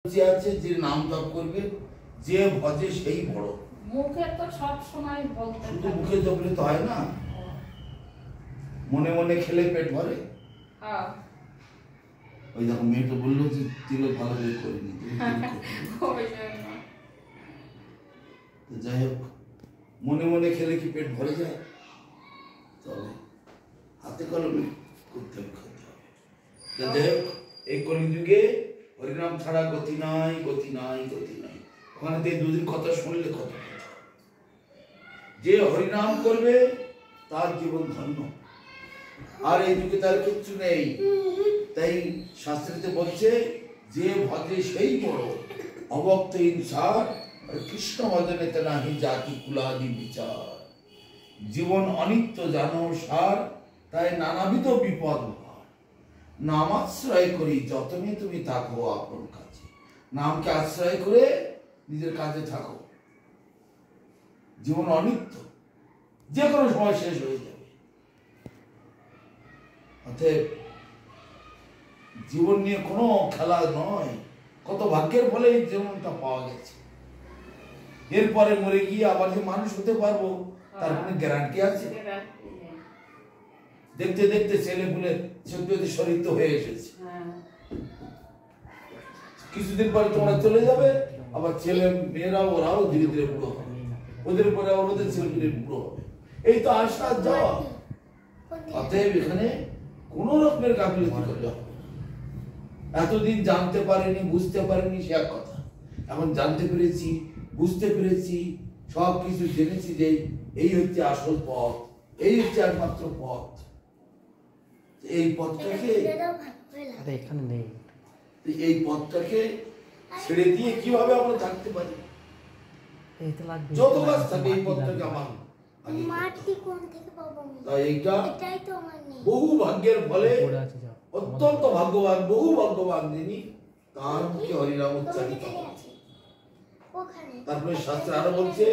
আছে যে নাম জপ করবে, যে ভজে সেই বড়। মুখে তো সব সময় বলতে, শুধু মুখে জপলে তো হয় না, মনে মনে খেলে পেট ভরে। হ্যাঁ, ওই দেখো মেয়েটা বললো যে তিলক ভালো করে করিনি। যাই হোক, মনে মনে খেলে কি পেট ভরে যায়? তবে হাতে কলমে করতে হবে, খেতে হবে। যাই হোক, এই কলিযুগে হরিনাম ছাড়া গতি নাই, গতি নাই, গতি নাই। ওখানে দিয়ে দুদিন কথা শুনলে কত কথা। যে হরিনাম করবে তার জীবন ধন্য, আর এই যুগে তার কিচ্ছু নেই। তাই শাস্ত্রীতে বলছে যে ভজে সেই বড়, অভক্ত ইনসার কৃষ্ণ ভজনেতে নাহি জাতি কুলাদি বিচার। জীবন অনিত্য জানো সার, তাই নানাবিধ বিপদ ভার। নামাশ্রয় করি যতনে তুমি থাকো আপন কাছে। নামকে আশ্রয় করে নিজের কাজে থাকো। জীবন অনিত্য, যে কোনো সময় শেষ হয়ে যাবে। অতএব জীবন নিয়ে কোনো খেলা নয়। কত ভাগ্যের ফলে এই জীবনটা পাওয়া গেছে। এরপরে মরে গিয়ে আবার যে মানুষ হতে পারবো তার কোনো গ্যারান্টি আছে? দেখতে দেখতে ছেলে পুলে শরীর তো হয়ে এসেছে। কিছুদিন পরে তোমরা চলে যাবে, আবার ছেলে মেয়েরা ওরাও ধীরে ধীরে বুড়ো হবে, ওদের পরে আবার ওদের ছেলে মেয়ে বুড়ো হবে। এই তো আসা যাওয়া। অতএব এখানে কোন রকমের গাফিলতি করলে হবে না। এতদিন জানতে পারিনি, বুঝতে পারিনি, সে এক কথা। এখন জানতে পেরেছি, বুঝতে পেরেছি, সব কিছু জেনেছি যে এই হচ্ছে আসল পথ, এই হচ্ছে একমাত্র পথ। এই পথটাকে এখানে নেই, এই পথটাকে ছেড়ে দিয়ে কিভাবে আমরা থাকতে পারি? যত কাজ থাকে এই পথটাকে আমার তাই এইটা বহু ভাগ্যের ফলে অত্যন্ত ভাগ্যবান, বহু ভাগ্যবান যিনি তার মুখে হরিনাম উচ্চারিত হয়। তারপরে শাস্ত্র আরো বলছে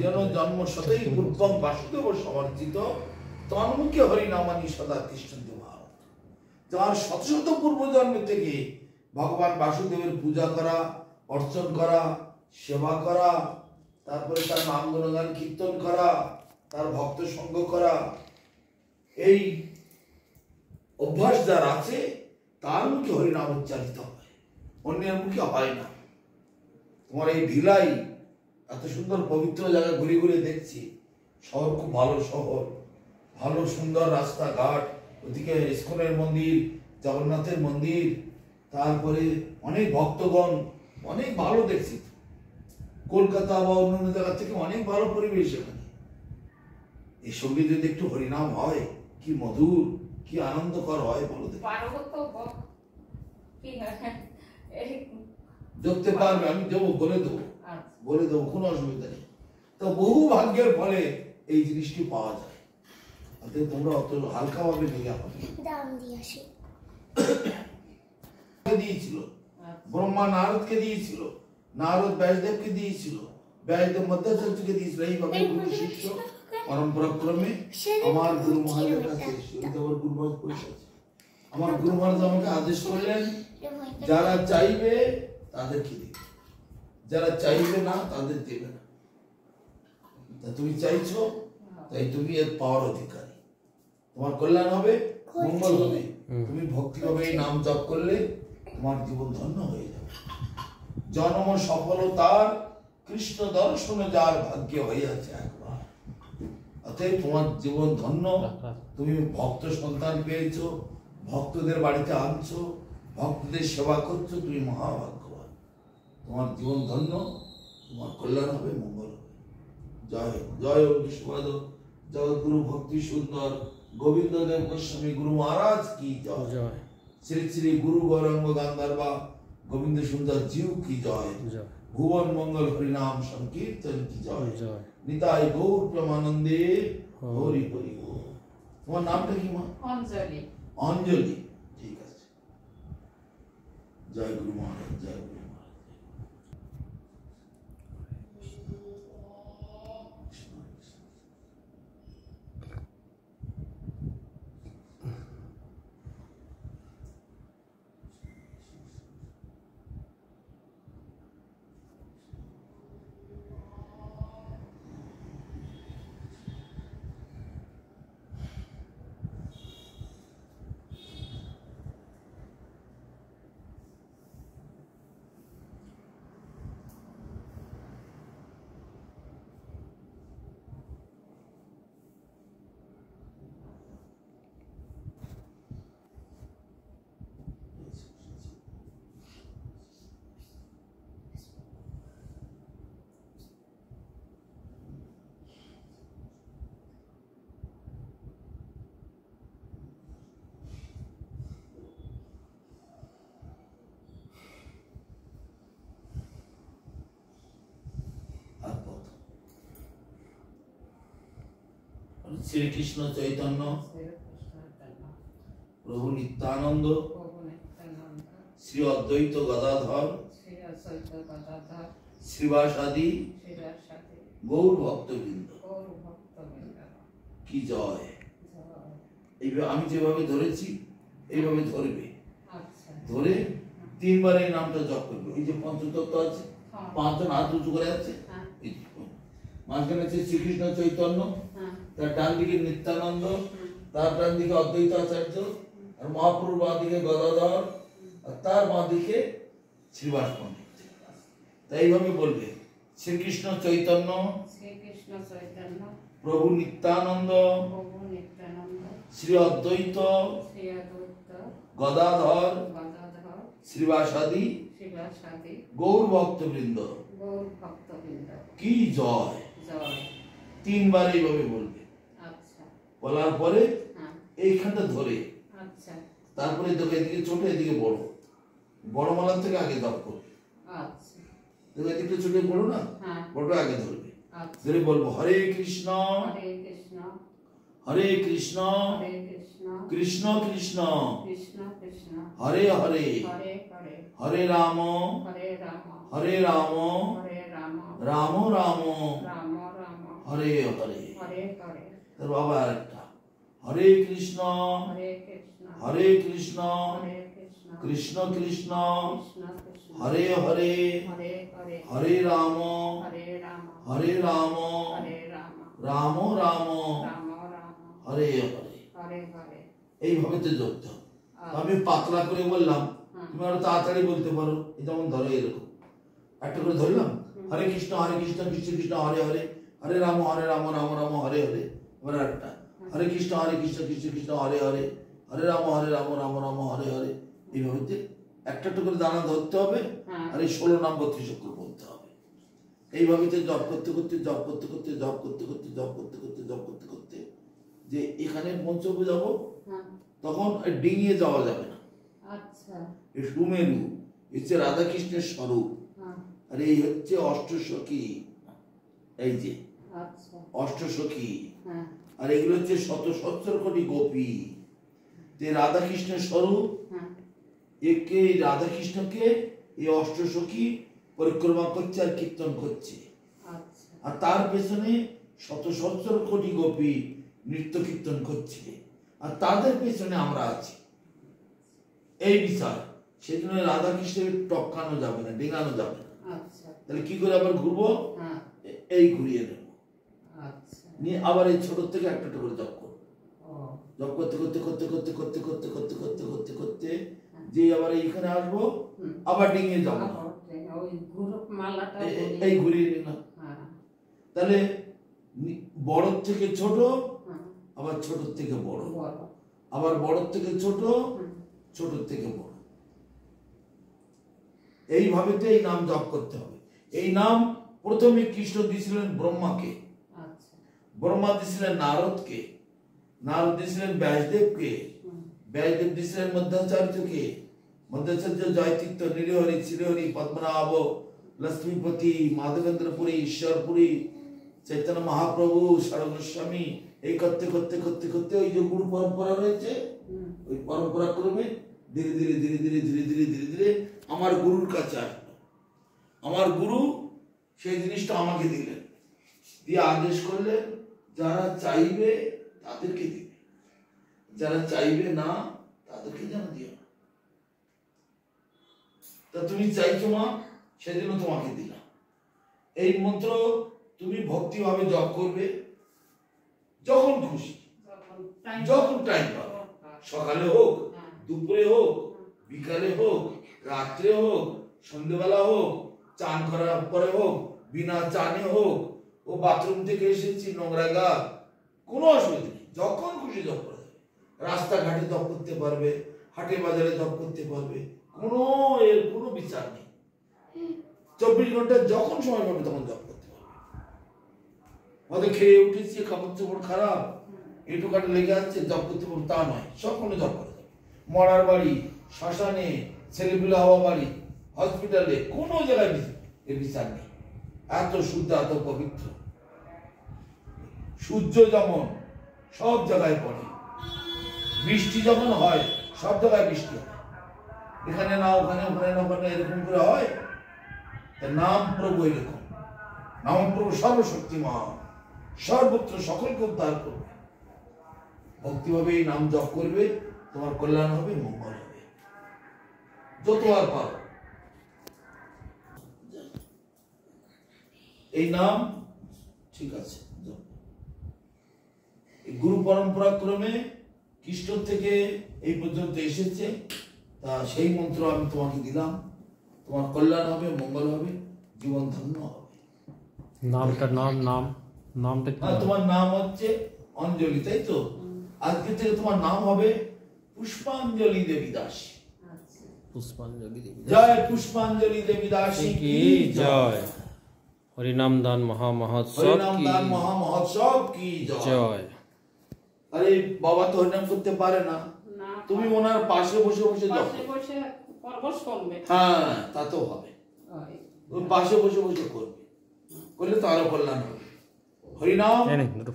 যেন জন্ম সতই পূর্বং বাসুদেব সমর্জিত তন্মুখে হরিনামানি সদা তিষ্ঠন্তি ভারত। তার শত শত পূর্ব জন্ম থেকে ভগবান বাসুদেবের পূজা করা, অর্চন করা, সেবা করা, তারপরে তার নাম গুণগান কীর্তন করা, তার ভক্ত সঙ্গ করা, এই অভ্যাস যার আছে তার মুখে হরিনাম উচ্চারিত হয়, অন্যের মুখে হয় না। তোমার এই ভিলাই এত সুন্দর পবিত্র জায়গা ঘুরে ঘুরে দেখছি। শহর খুব ভালো শহর, ভালো সুন্দর রাস্তাঘাট, ওদিকে ইস্কনের মন্দির, জগন্নাথের মন্দির, তারপরে অনেক ভক্তগণ, অনেক ভালো দেখছি। কলকাতা বা অন্যান্য জায়গা থেকে অনেক ভালো পরিবেশ এখানে। এই সঙ্গে যদি একটু হরিনাম হয় কি মধুর, কি আনন্দকর হয় বলো দেখি। দেখতে পারবে, আমি দেবো, বলে দেবো, বলে দেবো, কোনো অসুবিধা নেই। তো বহু ভাগ্যের ফলে এই জিনিসটি পাওয়া যায়। তোমরা অত হালকা ভাবে দিয়েছিল, ব্রহ্মা নারদকে দিয়েছিল, নারদ ব্যাসদেবকে দিয়েছিল, ব্যাসদেব মধ্যাচার্যকে দিয়েছিল। এইভাবে গুরু শিষ্য পরম্পরা ক্রমে আমার গুরু মহারাজের কাছে এসেছে। আমার গুরু মহারাজ আমাকে আদেশ করলেন যারা চাইবে তাদেরকে দিবে, যারা চাইবে না তাদের দেবে না। তা তুমি চাইছো, তাই তুমি এর পাওয়ার অধিকারী। তোমার কল্যাণ হবে, মঙ্গল হবে। তুমি ভক্তি হবে এই নাম জপ করলে তোমার জীবন ধন্য হয়ে যাবে। জন্ম সফলতার কৃষ্ণ দর্শন যার ভাগ্যে হইয়াছে একবার। অতএব তোমার জীবন ধন্য। তুমি ভক্ত সন্তান পেয়েছো, ভক্তদের বাড়িতে আনছো, ভক্তদের সেবা করছো, তুমি মহাভাগ্যবান। তোমার জীবন ধন্য, তোমার কল্যাণ হবে, মঙ্গল হবে। জয় জয় বিশ্ববাদ জগৎগুরু ভক্তি সুন্দর গোবিন্দ দেব গোস্বামী গুরু মহারাজ কি জয়। শ্রী শ্রী গুরু গৌরাঙ্গ গান্ধারবা গোবিন্দ সুন্দর জিউ কি জয়। ভুবন মঙ্গল হরিনাম সংকীর্তন কি জয়। নিতাই গৌর প্রেমানন্দে হরি হরি বল। তোমার নামটা কি মা? অঞ্জলি। অঞ্জলি, ঠিক আছে। জয় গুরু মহারাজ, জয় গুরু। শ্রীকৃষ্ণ চৈতন্য শ্রীকৃষ্ণ চৈতন্য প্রভু নিত্যানন্দ প্রভু নিত্যানন্দ শ্রী অদ্বৈত গদাধর শ্রী অদ্বৈত গদাধর শ্রীবাসাদি শ্রীবাসাদি গৌর ভক্তবৃন্দ গৌর ভক্তবৃন্দ কি জয়। জয়। এইভাবে আমি যেভাবে ধরেছি এইভাবে ধরবে, আচ্ছা ধরে তিনবার এই নামটা জপ করবে। এই যে পঞ্চতত্ত্ব আছে, হ্যাঁ। পাঁচজন হাত উঁচু করে আছে, হ্যাঁ। এই যে মাঝখানে আছে শ্রীকৃষ্ণ চৈতন্য, হ্যাঁ। তার ডান দিকে নিত্যানন্দ, তার ডান দিকে অদ্বৈত আচার্য, আর মহাপ্রভুর বাঁ দিকে গদাধর, আর তার বাঁ দিকে শ্রীবাস পণ্ডিত। তাই এইভাবে বলবে শ্রীকৃষ্ণ চৈতন্য শ্রীকৃষ্ণ চৈতন্য প্রভু নিত্যানন্দ প্রভু নিত্যানন্দ শ্রী অদ্বৈত শ্রী অদ্বৈত গদাধর গদাধর শ্রীবাসাদি শ্রীবাসাদি গৌর ভক্তবৃন্দ গৌর ভক্তবৃন্দ কি জয়। জয়। তিনবার এইভাবে বলবে। আচ্ছা বলার পরে হ্যাঁ। এইখানটা ধরে আচ্ছা তারপরে দেখো এদিকে ছোট এদিকে বড়, বড় মালার থেকে আগে জপ করবে। আচ্ছা দেখো এদিকে ছোট বড় না, হ্যাঁ। বড় আগে ধরবে। আচ্ছা ধরে বলবো হরে কৃষ্ণ হরে কৃষ্ণ হরে কৃষ্ণ হরে কৃষ্ণ কৃষ্ণ কৃষ্ণ কৃষ্ণ কৃষ্ণ হরে হরে হরে হরে হরে রাম হরে রাম হরে রাম হরে রাম রাম রাম রাম রাম হরে হরে। হরে হরে তার বাবা আরেকটা হরে কৃষ্ণ হরে কৃষ্ণ হরে কৃষ্ণ হরে কৃষ্ণ কৃষ্ণ কৃষ্ণ কৃষ্ণ কৃষ্ণ হরে হরে হরে হরে হরে রাম হরে রাম হরে রাম হরে রাম রাম রাম রাম রাম হরে হরে। হরে হরে। এইভাবে তো ধরতে হবে। আমি পাতলা করে বললাম, হুম। তুমি আরো তাড়াতাড়ি বলতে পারো। এই যেমন ধরো এরকম একটা করে ধরলাম, হরে কৃষ্ণ কৃষ্ণ কৃষ্ণ হরে হরে, হরে রাম রাম রাম হরে হরে। এবার একটা হরে কৃষ্ণ কৃষ্ণ কৃষ্ণ হরে হরে, হরে রাম রাম রাম হরে হরে। এইভাবে একটা একটা করে দানা ধরতে হবে, হ্যাঁ। আর এই 16 নাম 32 অক্ষর বলতে হবে। এইভাবে জপ করতে করতে জপ করতে করতে জপ করতে করতে জপ করতে করতে জপ করতে করতে যে এখানে পৌঁছবে যাবো, হ্যাঁ। তখন ডিঙিয়ে যাওয়া যাবে না। আচ্ছা এই সুমেরু হচ্ছে রাধাকৃষ্ণের স্বরূপ, হ্যাঁ। আর এই হচ্ছে অষ্টসখী। এই যে আচ্ছা অষ্টসখী, হ্যাঁ। আর এগুলো হচ্ছে শত সহস্র কোটি গোপী। যে রাধাকৃষ্ণের স্বরূপ, হ্যাঁ। একে রাধাকৃষ্ণকে এই অষ্টসখী পরিক্রমা করছে আর কীর্তন করছে, আচ্ছা আর তার পেছনে শত সহস্র কোটি গোপী নৃত্য কীর্তন করছে, আর তাদের পেছনে আমরা আছি। এই বিচার, সেজন্য রাধাকৃষ্ণের টপকানো যাবে না, ডিঙানো যাবে না। আচ্ছা তাহলে কি করে আবার ঘুরবো, হ্যাঁ। এই ঘুরিয়ে নেব, আচ্ছা নিয়ে আবার এই ছোট থেকে একটা করে জপ করবো। ও জপ করতে করতে করতে করতে করতে করতে করতে করতে করতে করতে যে আবার এইখানে আসবো, আবার ডিঙিয়ে যাবো না, ওই গ্রুপ মালাটা এই ঘুরিয়ে নিলাম। হ্যাঁ। তাহলে বড় থেকে ছোট, হ্যাঁ। আবার ছোট থেকে বড়, বড় আবার বড় থেকে ছোট, ছোট থেকে বড়। এইভাবে তো এই নাম জপ করতে হবে। এই নাম প্রথমে কৃষ্ণ দিয়েছিলেন ব্রহ্মাকে, আচ্ছা ব্রহ্মা দিয়েছিলেন নারদকে, নারদ দিয়েছিলেন ব্যাসদেবকে, ব্যাসদেব দিয়েছিলেন মধ্যাচার্যকে, মধ্যাচার্য জয়তীর্থ, নিরহরি, শ্রীহরি, পদ্মনাভ, লক্ষ্মীপতি, মাধবেন্দ্রপুরী, ঈশ্বরপুরী, চৈতন্য মহাপ্রভু, সারদা গোস্বামী। এই করতে করতে করতে করতে ওই যে গুরু পরম্পরা রয়েছে, ওই পরম্পরা ক্রমে ধীরে ধীরে ধীরে ধীরে ধীরে ধীরে ধীরে ধীরে আমার গুরুর কাছে আসলো। আমার গুরু সেই জিনিসটা আমাকে দিলেন, দিয়ে আদেশ করলেন যারা চাইবে তাদেরকে দিবে, যারা চাইবে না তাদেরকে যেন দিও না। তা তুমি চাইছো মা, সেজন্য তোমাকে দিলাম। এই মন্ত্র তুমি ভক্তিভাবে জপ করবে, যখন খুশি, যখন টাইম পাবে, সকালে হোক, দুপুরে হোক, বিকালে হোক, রাত্রে হোক, সন্ধ্যেবেলা হোক, চান করার পরে হোক, বিনা চানে হোক, ও বাথরুম থেকে এসেছি নোংরা গা, কোনো অসুবিধা নেই, যখন খুশি জপ করা যাবে। রাস্তাঘাটে জপ করতে পারবে, হাটে বাজারে জপ করতে পারবে, কোনো এর কোনো বিচার নেই। 24 ঘন্টা যখন সময় পাবে তখন জপ করতে পারবে। হয়তো খেয়ে উঠেছি, কাপড় চোপড় খারাপ, একটু কাটে লেগে আছে, জপ করতে পারবো তা নয়, সব কোনো জপ করা যাবে। মরার বাড়ি, শ্মশানে, ছেলেপিলে হওয়া বাড়ি, হসপিটালে, কোনো জায়গায় এর বিচার নেই। এত শুদ্ধ, এত পবিত্র। সূর্য যেমন সব জায়গায় পড়ে। বৃষ্টি যখন হয় সব জায়গায় বৃষ্টি হয়, এখানে না ওখানে, ওখানে না ওখানে, এরকম করে হয়। নাম প্রভু এরকম, নাম প্রভু সর্বশক্তিমান, সর্বত্র সকলকে উদ্ধার করবে। ভক্তিভাবে এই নাম জপ করবে, তোমার কল্যাণ হবে, মঙ্গল হবে, যতবার পারো। এই নাম ঠিক আছে। গুরু পরম্পরা ক্রমে খ্রিস্ট থেকে এই পর্যন্ত এসেছে, তা সেই মন্ত্র আমি তোমাকে দিলাম। তোমার কল্যাণ হবে, মঙ্গল হবে, জীবন ধন্য হবে। নামটা নামটা কি? তোমার নাম হচ্ছে অঞ্জলি, তাই তো? আজকে থেকে তোমার নাম হবে পুষ্পাঞ্জলি দেবী দাসী। পুষ্পাঞ্জলি দেবী। জয় পুষ্পাঞ্জলি দেবী দাসী কি জয়। হরিনাম দান মহামহোৎসব কি জয়। আরে বাবা তো হরিনাম করতে পারে না, তুমি ওনার পাশে বসে বসে যাও। হ্যাঁ, তা তো হবে, পাশে বসে বসে করবে, করলে তো আরো কল্যাণ হবে। হরিনাম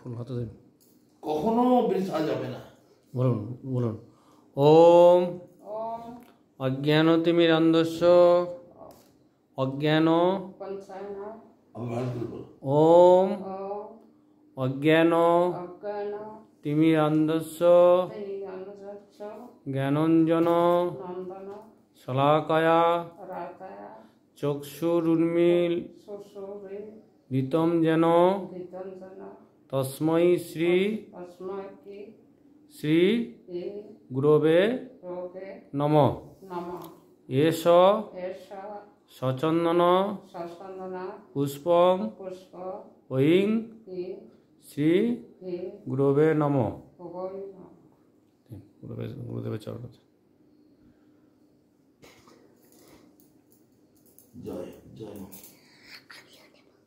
ফুল হাতে দিন, কখনো বৃথা যাবে না। বলুন বলুন। ওম অজ্ঞানতিমিরান্ধস্য অজ্ঞান। ওম অজ্ঞান তিমিরান্ধস্য জ্ঞানঞ্জন শলাকায়া চক্ষুরুন্মীলিতং যেন তস্मै শ্রী শ্রী গুরবে নমঃ। এষ সচন্দন পুষ্পং ঐং শ্রী গুরবে নমঃ। গুরুদেবের চরণ। জয় জয়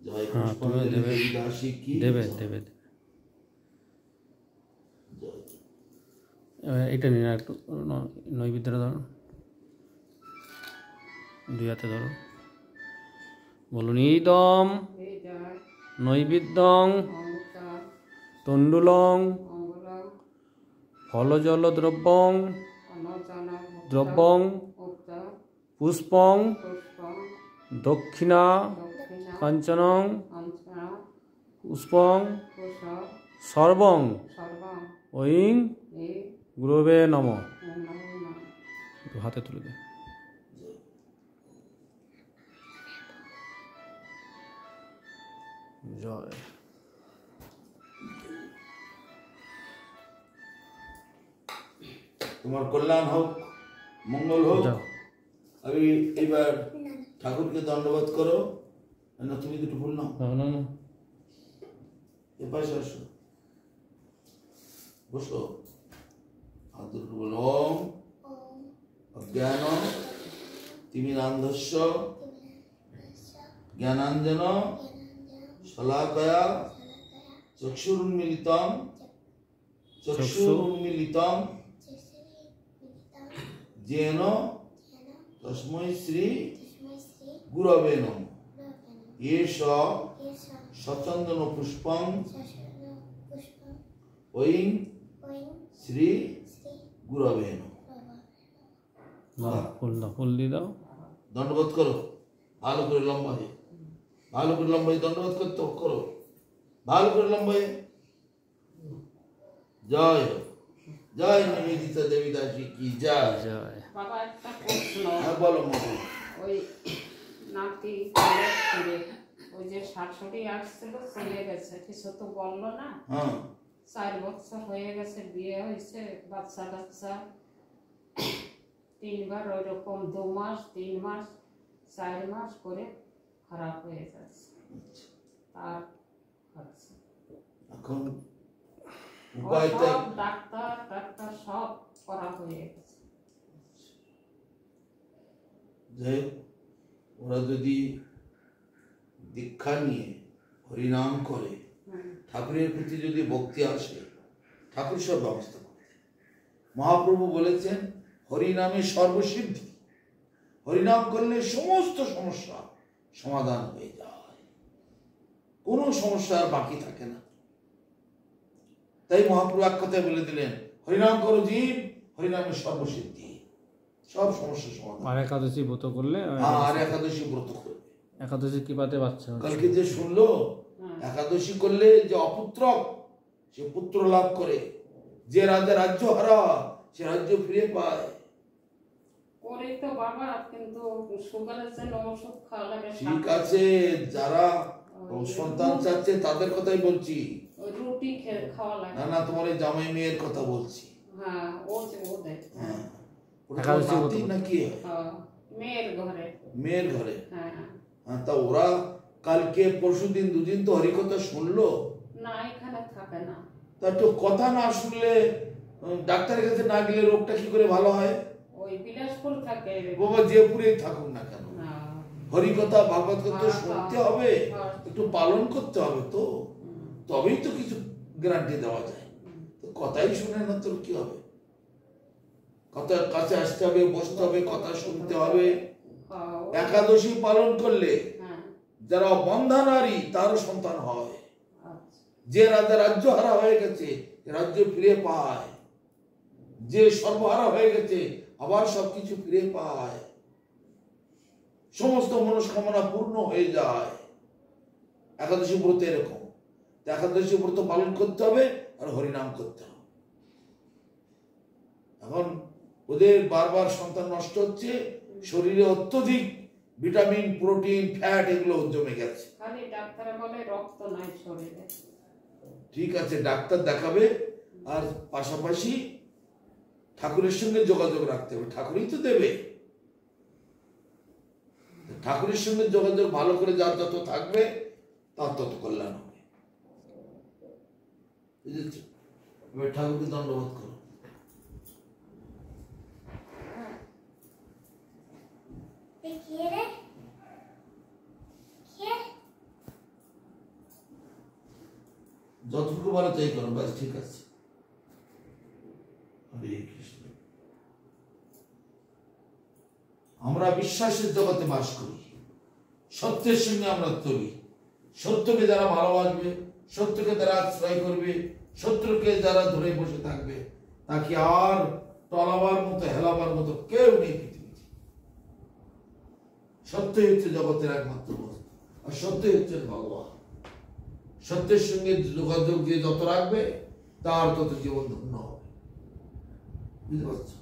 জয়। হ্যাঁ, তুমি দেবে দেবে দেবে। এটা নিন, একটু নৈবেদ্যটা ধরো, দুই হাতে ধরো, বলুন। ইদম নৈবেদ্যং তণ্ডুলং ফলজল দ্রব্যং পুষ্পং দক্ষিণা কাঞ্চনং পুষ্পং সর্বং ঐং গুরবে নমঃ। হাতে তুলে দে। জয়। তোমার কল্যাণ হোক, মঙ্গল হোক। আমি এবার ঠাকুরকে দণ্ডবোধ করো। না, তুমি দুটো ফুল নাও। না না, এ পাশে আসো, বসো। আর দুটো বলো। ওম অজ্ঞান তিমিরান্ধস্য জ্ঞানাঞ্জন শলাকয়া চক্ষুরুন্মীলিতং যেন তস্मै শ্রী গুরবে নমঃ। এষ সচন্দন পুষ্পং ঐং শ্রী গুরবে নমঃ। ফুল দিয়ে দাও। দণ্ডবোধ করো, ভালো করে লম্বা হয়ে, ভালো করে লম্বা হয়ে দণ্ডবোধ করতে করো, ভালো করে লম্বা হয়ে। জয় জয় নিবেদিতা দেবী দাসী কি জয়। জয়। বাবা, একটা প্রশ্ন। হ্যাঁ, বলো মতো। ওই নাতি ওই যে শাশুড়ি আসছিল, চলে গেছে, কিছু তো বললো না। হ্যাঁ, 4 বছর হয়ে গেছে, বিয়ে হয়েছে, বাচ্চা কাচ্চা 3 বার ওইরকম 2 মাস 3 মাস 4 মাস করে খারাপ হয়ে যাচ্ছে। তার হচ্ছে এখন সব উপায়টা ডাক্তার সব করা হয়ে গেছে। যে ওরা যদি দীক্ষা নিয়ে হরিনাম করে, ঠাকুরের প্রতি যদি ভক্তি আসে, ঠাকুর সব ব্যবস্থা করে। মহাপ্রভু বলেছেন হরিনামে সর্বসিদ্ধি, হরিনাম করলে সমস্ত সমস্যা সমাধান হয়ে যায়, কোনো সমস্যা আর বাকি থাকে না। তাই মহাপ্রভু এক কথায় বলে দিলেন, হরিনাম করো জীব, হরিনামের সর্বসিদ্ধি, সব সমস্যার সমাধান। আর একাদশী ব্রত করলে আর একাদশী ব্রত করবে। একাদশী কৃপাতে বাচ্চা হচ্ছে। কালকে যে শুনলো একাদশী করলে যে অপুত্রক সে পুত্র লাভ করে, যে রাজা রাজ্য হারা সে রাজ্য ফিরে পায়। করে তো বাবা, কিন্তু সুগারের জন্য ওষুধ খাওয়া লাগে। ঠিক আছে, যারা সন্তান চাচ্ছে তাদের কথাই বলছি, রুটি খাওয়া লাগে। না না, তোমার এই জামাই মেয়ের কথা বলছি। হ্যাঁ, ও যে ওদের হ্যাঁ, একাদশী ব্রত নাতি নাকি মেয়ের ঘরে। মেয়ের ঘরে। হ্যাঁ, হ্যাঁ, তা ওরা কালকে পরশুদিন দুদিন তো হরিকথা শুনলো না এখানে থাকে না। তা একটু কথা না শুনলে, ডাক্তারের কাছে না গেলে রোগটা কি করে ভালো হয়? ওই বিলাসপুর থাকে বাবা, যে পুরেই থাকুক না কেন, হরিকথা ভাগবত কথা শুনতে হবে, একটু পালন করতে হবে, তো তবেই তো কিছু গ্যারান্টি দেওয়া যায়। তো কথাই শুনে না তোর কি হবে? কথার কাছে আসতে হবে, বসতে হবে, কথা শুনতে হবে। একাদশী পালন করলে যারা বন্ধা নারী তারও সন্তান হয়, যে রাজা রাজ্য হারা হয়ে গেছে রাজ্য ফিরে পায়, যে সর্বহারা হয়ে গেছে আবার সবকিছু ফিরে পায়, সমস্ত মনস্কামনা পূর্ণ হয়ে যায়। একাদশী ব্রত এরকম। একাদশী ব্রত পালন করতে হবে আর হরিনাম করতে হবে। এখন ওদের বারবার সন্তান নষ্ট হচ্ছে, শরীরে অত্যধিক ভিটামিন, প্রোটিন, ফ্যাট এগুলো জমে গেছে। খালি ডাক্তার বলে রক্ত নাই শরীরে। ঠিক আছে, ডাক্তার দেখাবে, আর পাশাপাশি ঠাকুরের সঙ্গে যোগাযোগ রাখতে হবে, ঠাকুরই তো দেবে। ঠাকুরের সঙ্গে যোগাযোগ ভালো করে যার যত থাকবে তার তত কল্যাণ হবে। বুঝেছো? এবার ঠাকুরকে দণ্ডবোধ করো। যতটুকু বলো তাই করো, ব্যাস, ঠিক আছে। হরে কৃষ্ণ। আমরা বিশ্বাসের জগতে বাস করি, সত্যের সঙ্গে আমরা চলি। সত্যকে যারা ভালোবাসবে, সত্যকে যারা আশ্রয় করবে, শত্রুকে যারা ধরে বসে থাকবে, তাকে আর টলাবার মতো, হেলাবার মতো কেউ নেই পৃথিবীতে। সত্যই হচ্ছে জগতের একমাত্র বস্তু, আর সত্যই হচ্ছে ভগবান। সত্যের সঙ্গে যোগাযোগ যে যত রাখবে তার তত জীবন ধন্য হবে। বুঝতে পারছো?